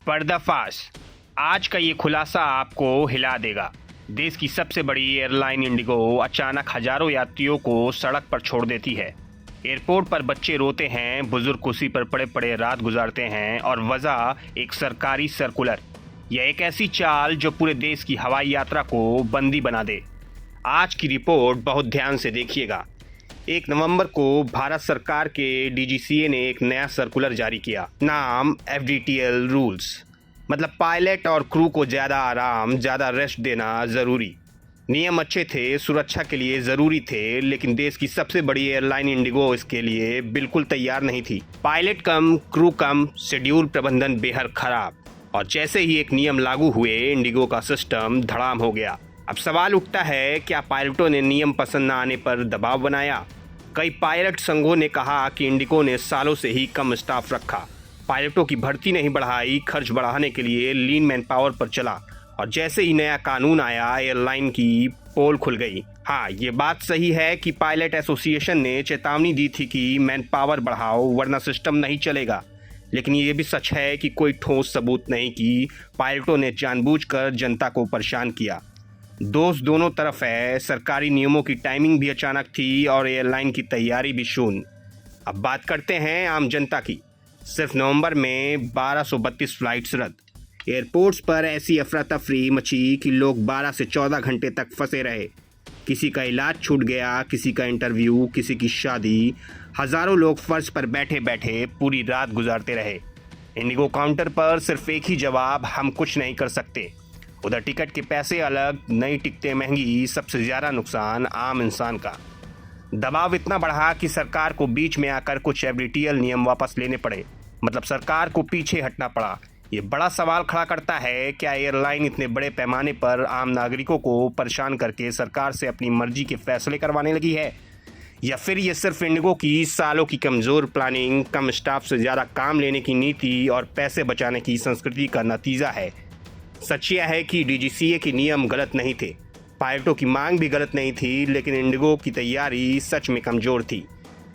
पर्दाफाश। आज का ये खुलासा आपको हिला देगा। देश की सबसे बड़ी एयरलाइन इंडिगो अचानक हजारों यात्रियों को सड़क पर छोड़ देती है। एयरपोर्ट पर बच्चे रोते हैं, बुजुर्ग कुर्सी पर पड़े पड़े रात गुजारते हैं और वजह एक सरकारी सर्कुलर। यह एक ऐसी चाल जो पूरे देश की हवाई यात्रा को बंदी बना दे। आज की रिपोर्ट बहुत ध्यान से देखिएगा। 1 नवंबर को भारत सरकार के डीजीसीए ने एक नया सर्कुलर जारी किया। नाम FDTL रूल्स, मतलब पायलट और क्रू को ज़्यादा आराम, ज़्यादा रेस्ट देना ज़रूरी। नियम अच्छे थे, सुरक्षा के लिए ज़रूरी थे, लेकिन देश की सबसे बड़ी एयरलाइन इंडिगो इसके लिए बिल्कुल तैयार नहीं थी। पायलट कम, क्रू कम, शेड्यूल प्रबंधन बेहद खराब। और जैसे ही एक नियम लागू हुए, इंडिगो का सिस्टम धड़ाम हो गया। अब सवाल उठता है, क्या पायलटों ने नियम पसंद न आने पर दबाव बनाया? कई पायलट संघों ने कहा कि इंडिगो ने सालों से ही कम स्टाफ रखा, पायलटों की भर्ती नहीं बढ़ाई, खर्च बढ़ाने के लिए लीन मैन पावर पर चला, और जैसे ही नया कानून आया, एयरलाइन की पोल खुल गई। हाँ, ये बात सही है कि पायलट एसोसिएशन ने चेतावनी दी थी कि मैन पावर बढ़ाओ वरना सिस्टम नहीं चलेगा, लेकिन ये भी सच है कि कोई ठोस सबूत नहीं कि पायलटों ने जानबूझकर जनता को परेशान किया। दोष दोनों तरफ है। सरकारी नियमों की टाइमिंग भी अचानक थी और एयरलाइन की तैयारी भी शून्य। अब बात करते हैं आम जनता की। सिर्फ नवंबर में 1232 फ्लाइट्स रद्द। एयरपोर्ट्स पर ऐसी अफरा तफरी मची कि लोग 12 से 14 घंटे तक फंसे रहे। किसी का इलाज छूट गया, किसी का इंटरव्यू, किसी की शादी। हज़ारों लोग फर्श पर बैठे बैठे पूरी रात गुजारते रहे। इंडिगो काउंटर पर सिर्फ एक ही जवाब, हम कुछ नहीं कर सकते। उधर टिकट के पैसे अलग, नई टिकटें महंगी, सबसे ज़्यादा नुकसान आम इंसान का। दबाव इतना बढ़ा कि सरकार को बीच में आकर कुछ FDTL नियम वापस लेने पड़े, मतलब सरकार को पीछे हटना पड़ा। ये बड़ा सवाल खड़ा करता है, क्या एयरलाइन इतने बड़े पैमाने पर आम नागरिकों को परेशान करके सरकार से अपनी मर्जी के फैसले करवाने लगी है, या फिर ये सिर्फ इंडिगो की सालों की कमज़ोर प्लानिंग, कम स्टाफ से ज़्यादा काम लेने की नीति और पैसे बचाने की संस्कृति का नतीजा है। सच यह है कि डीजीसीए के नियम गलत नहीं थे, पायलटों की मांग भी गलत नहीं थी, लेकिन इंडिगो की तैयारी सच में कमज़ोर थी।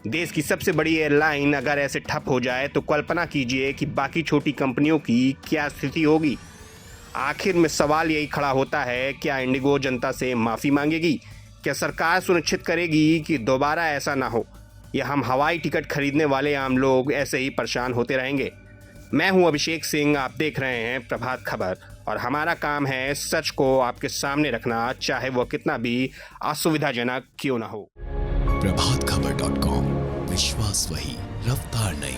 देश की सबसे बड़ी एयरलाइन अगर ऐसे ठप हो जाए तो कल्पना कीजिए कि बाकी छोटी कंपनियों की क्या स्थिति होगी। आखिर में सवाल यही खड़ा होता है, क्या इंडिगो जनता से माफ़ी मांगेगी? क्या सरकार सुनिश्चित करेगी कि दोबारा ऐसा ना हो, या हम हवाई टिकट खरीदने वाले आम लोग ऐसे ही परेशान होते रहेंगे? मैं हूं अभिषेक सिंह, आप देख रहे हैं प्रभात खबर, और हमारा काम है सच को आपके सामने रखना, चाहे वो कितना भी असुविधाजनक क्यों ना हो। प्रभातखबर.com, विश्वास वही, रफ्तार नहीं।